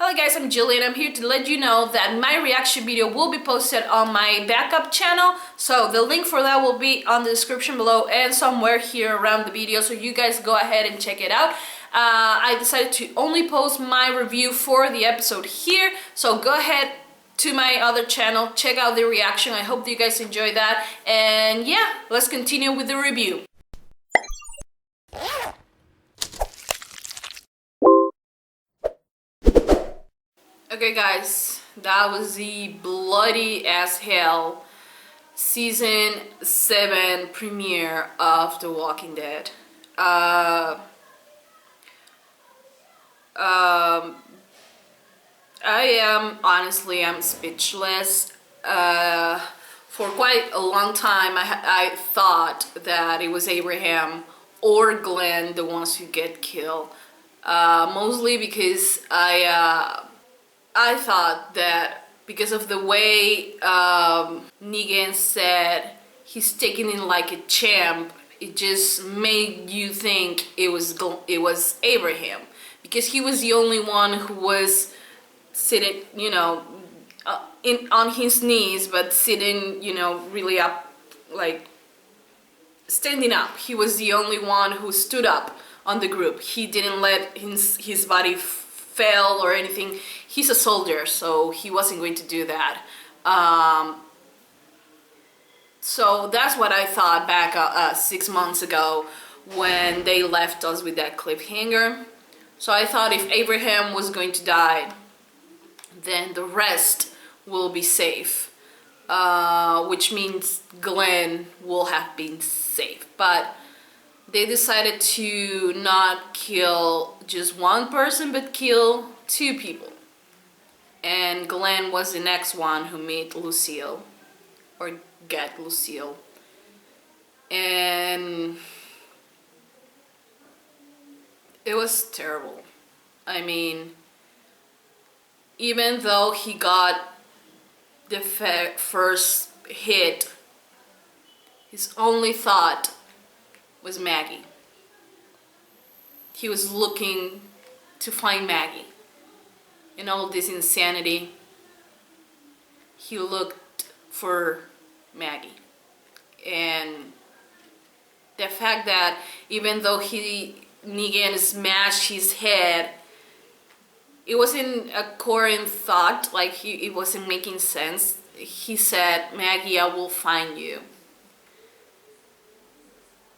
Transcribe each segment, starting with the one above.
Hello guys, I'm Julie and I'm here to let you know that my reaction video will be posted on my backup channel. So the link for that will be on the description below and somewhere here around the video, so you guys go ahead and check it out. I decided to only post my review for the episode here, so go ahead to my other channel, check out the reaction. I hope that you guys enjoy that, and yeah, let's continue with the review. Okay guys, that was the bloody as hell season 7 premiere of The Walking Dead. I am honestly, I'm speechless. For quite a long time I thought that it was Abraham or Glenn the ones who get killed, mostly because I thought that because of the way Negan said he's taking it like a champ, it just made you think it was Abraham, because he was the only one who was sitting, you know, on his knees, but sitting, you know, really up, like standing up. He was the only one who stood up on the group. He didn't let his body fail or anything. He's a soldier, so he wasn't going to do that. So that's what I thought back 6 months ago when they left us with that cliffhanger. So I thought if Abraham was going to die, then the rest will be safe, which means Glenn will have been safe. But they decided to not kill just one person, but kill 2 people. And Glenn was the next one who met Lucille, or get Lucille. And it was terrible. I mean, even though he got the first hit, his only thought was Maggie. He was looking to find Maggie. In all this insanity, he looked for Maggie. And the fact that even though Negan smashed his head, it wasn't a coherent thought, like it wasn't making sense. He said, "Maggie, I will find you."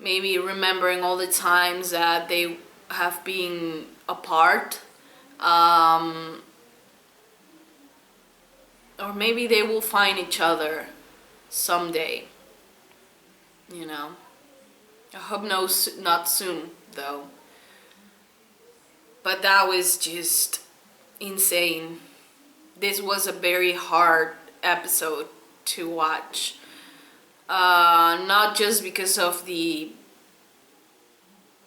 Maybe remembering all the times that they have been apart, or maybe they will find each other someday, you know. I hope not soon though. But that was just insane. This was a very hard episode to watch. Not just because of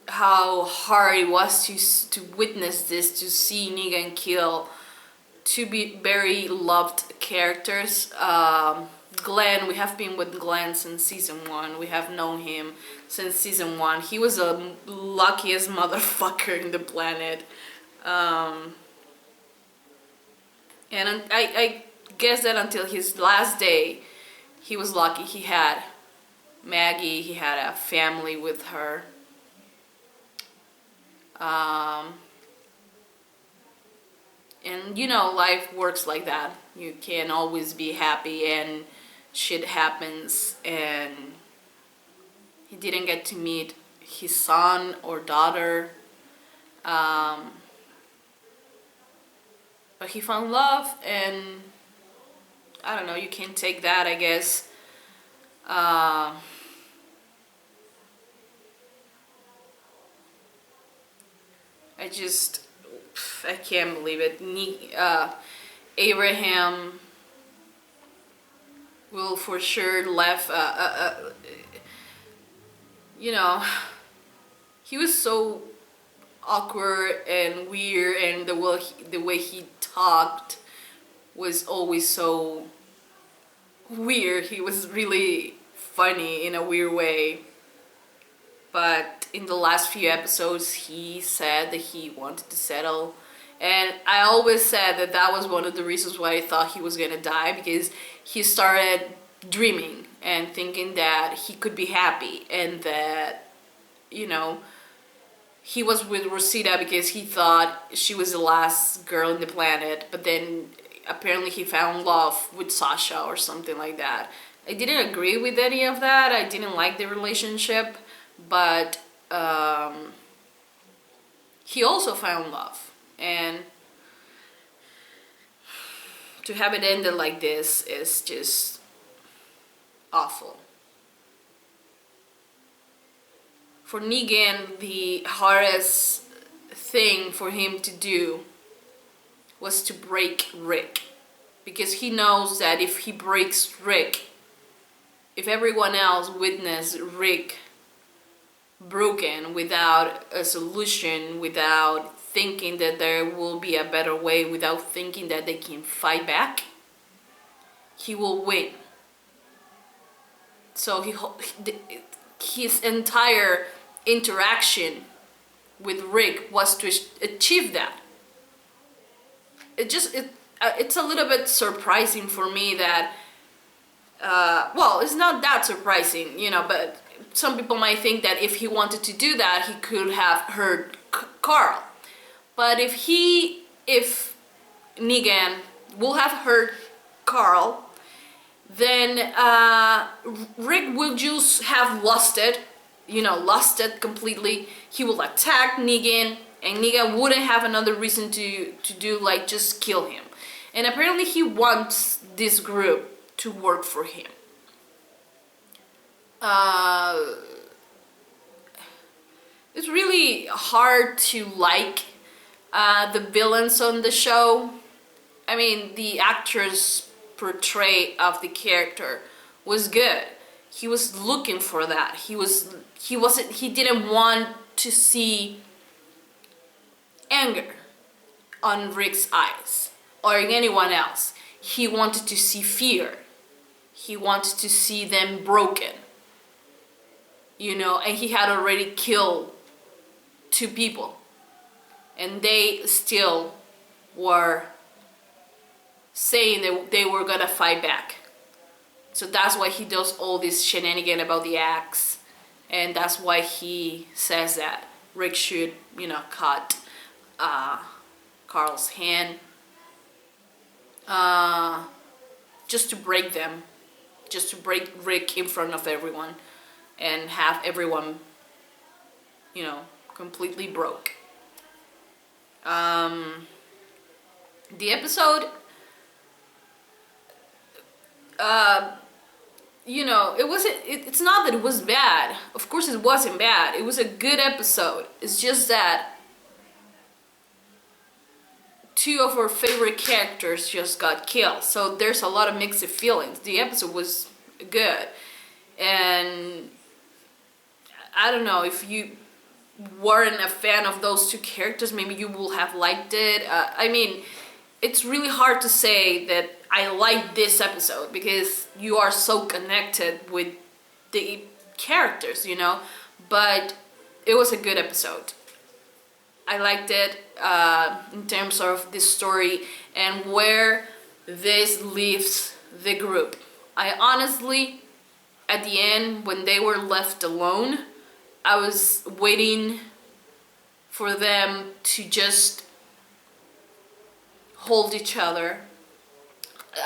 how hard it was to witness this, to see Negan kill 2 very loved characters. Glenn, we have been with Glenn since season 1. We have known him since season 1. He was the luckiest motherfucker in the planet. And I guess that until his last day, he was lucky. He had Maggie, he had a family with her. And you know, life works like that. You can't always be happy and shit happens, and he didn't get to meet his son or daughter. But he found love, and I don't know, you can take that, I guess. I can't believe it. Abraham will for sure left. You know, he was so awkward and weird, and the way he talked was always so weird. He was really funny in a weird way. But in the last few episodes, he said that he wanted to settle And I always said that that was one of the reasons why I thought he was gonna die, because he started dreaming and thinking that he could be happy, and that, you know, he was with Rosita because he thought she was the last girl in the planet, but then apparently he found love with Sasha or something like that. I didn't agree with any of that. I didn't like the relationship, but he also found love, and to have it ended like this is just awful. For Negan, the hardest thing for him to do was to break Rick, because he knows that if he breaks Rick, if everyone else witnessed Rick broken without a solution, without thinking that there will be a better way, without thinking that they can fight back, he will win. So his entire interaction with Rick was to achieve that. It's a little bit surprising for me that well, it's not that surprising, you know, but some people might think that if he wanted to do that, he could have hurt Carl. But if Negan will have hurt Carl, then Rick will just have lost it, you know, lost it completely. He will attack Negan, and Negan wouldn't have another reason to do, like, just kill him. And apparently he wants this group to work for him. It's really hard to like the villains on the show. I mean, the actor's portray of the character was good. He was looking for that. He didn't want to see anger on Rick's eyes or in anyone else. He wanted to see fear. He wanted to see them broken. You know, and he had already killed 2 people. And they still were saying that they were gonna fight back. So that's why he does all this shenanigan about the axe. And that's why he says that Rick should, you know, cut Carl's hand. Just to break them. Just to break Rick in front of everyone. And have everyone, you know, completely broke. The episode, you know, it's not that it was bad. Of course it wasn't bad. It was a good episode. It's just that 2 of our favorite characters just got killed. So there's a lot of mixed feelings. The episode was good. And I don't know, if you weren't a fan of those 2 characters, maybe you will have liked it. I mean, it's really hard to say that I like this episode because you are so connected with the characters, you know, but it was a good episode. I liked it in terms of the story and where this leaves the group. I honestly, at the end, when they were left alone, I was waiting for them to just hold each other.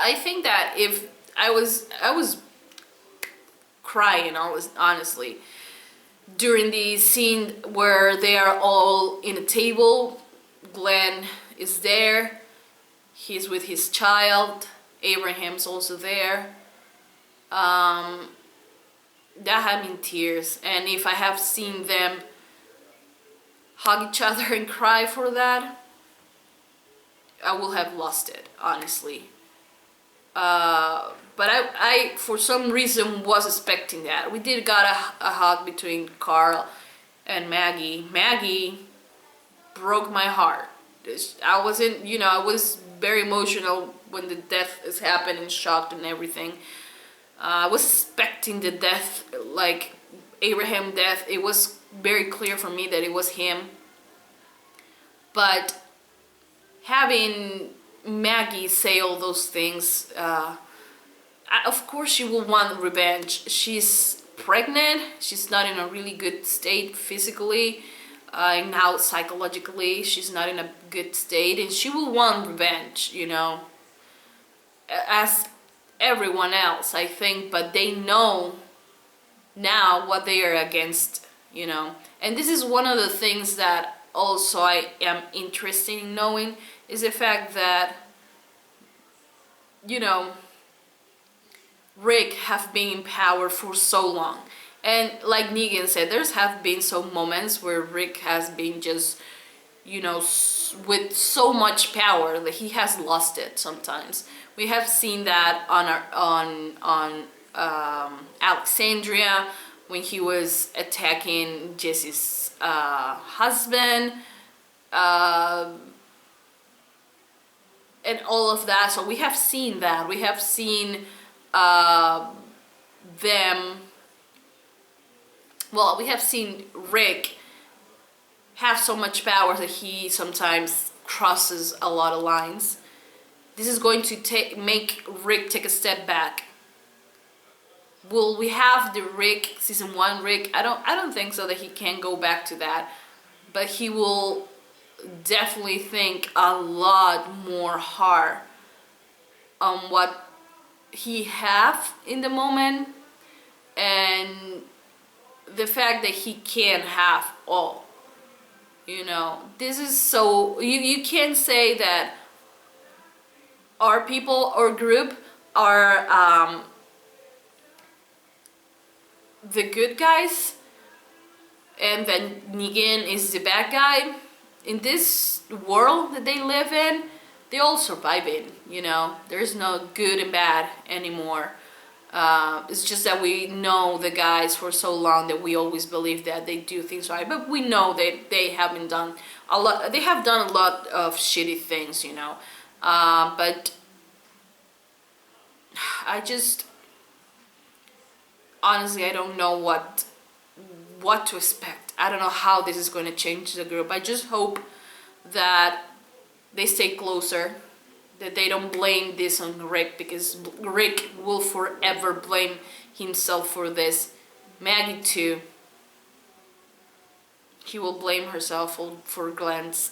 I think that if I was crying, honestly, during the scene where they are all in a table. Glenn is there, he's with his child, Abraham's also there. That had me in tears, and if I have seen them hug each other and cry for that, I will have lost it, honestly. But I for some reason was expecting that. We did got a hug between Carl and Maggie. Maggie broke my heart. I wasn't, you know, I was very emotional when the death is happening, shocked and everything. I was expecting the death, like Abraham death. It was very clear for me that it was him. But having Maggie say all those things, of course she will want revenge. She's pregnant, she's not in a really good state physically, and now psychologically she's not in a good state, and she will want revenge, you know, as everyone else, I think, but they know now what they are against, you know. And this is one of the things that also I am interested in knowing, is the fact that, you know, Rick have been in power for so long. And like Negan said, there's have been some moments where Rick has been just, you know, with so much power that he has lost it sometimes. We have seen that on Alexandria, when he was attacking Jesse's husband, and all of that. So we have seen that. We have seen them. Well, we have seen Rick have so much power that he sometimes crosses a lot of lines. This is going to make Rick take a step back. Will we have the Rick, season 1 Rick? I don't think so that he can go back to that, but he will definitely think a lot more hard on what he have in the moment, and the fact that he can't have all, you know. This is so, you can't say that our people or group are the good guys and then Negan is the bad guy. In this world that they live in, they all surviving, you know. There's no good and bad anymore. It's just that we know the guys for so long that we always believe that they do things right, but we know that they haven't done a lot. They have done a lot of shitty things, you know. But I just, honestly, I don't know what to expect. I don't know how this is going to change the group. I just hope that they stay closer, that they don't blame this on Rick, because Rick will forever blame himself for this. Maggie too. He will blame herself for Glenn's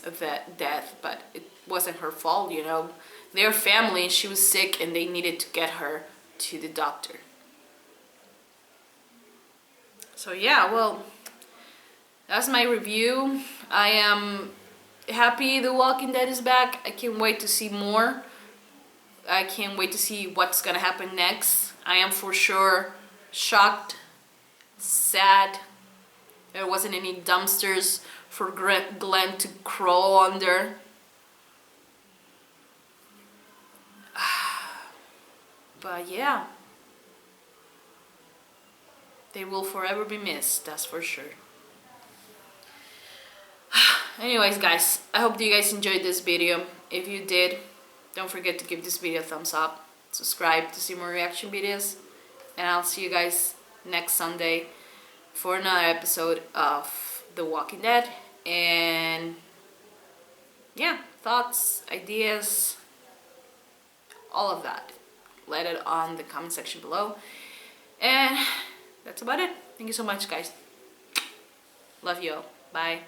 death, but it wasn't her fault, you know. Their family, she was sick and they needed to get her to the doctor. So yeah, well, that's my review. I am happy The Walking Dead is back. I can't wait to see more. I can't wait to see what's gonna happen next. I am for sure shocked, sad. There wasn't any dumpsters for Glenn to crawl under. But yeah, they will forever be missed, that's for sure. Anyways guys, I hope you guys enjoyed this video. If you did, don't forget to give this video a thumbs up, subscribe to see more reaction videos, and I'll see you guys next Sunday for another episode of The Walking Dead. And yeah, thoughts, ideas, all of that, let it on the comment section below. And that's about it. Thank you so much guys. Love you all. Bye.